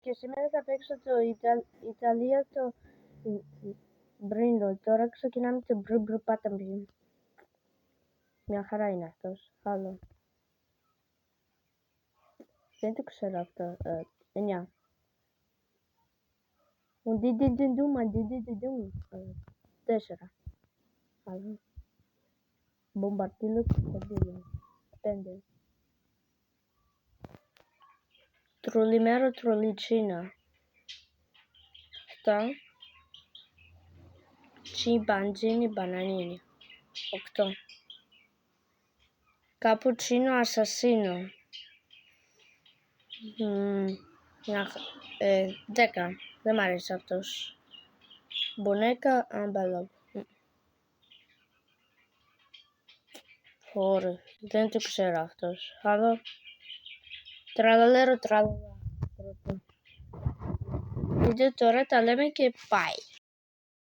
Και σήμερα θα παίξω το Ιταλία το Μπρίνο. Τώρα ξεκινάμε το Μπρου Πάταμπι. Μια χαρά είναι αυτός. Άλλο. Δεν το ξέρω αυτό. 9. Ουντιντιντιντούμ. 4. Άλλο. Μπομπαρτίνο Κωνσταντίνο. 5. Τρολιμέρο Τρολιτσίνα. 7. Τσιμπαντζίνι Μπανανίνι. 8. Καπουτσίνο Ασασίνο. 10. Δεν μ' αρέσει αυτός. Μπονέκα Αμπαλόμπ. Ωραία. Δεν το ξέρω αυτός. Άλλο. Τραλαλέρο τραλαλά. Πρώτο. Βίντεο τώρα τα λέμε και πάει.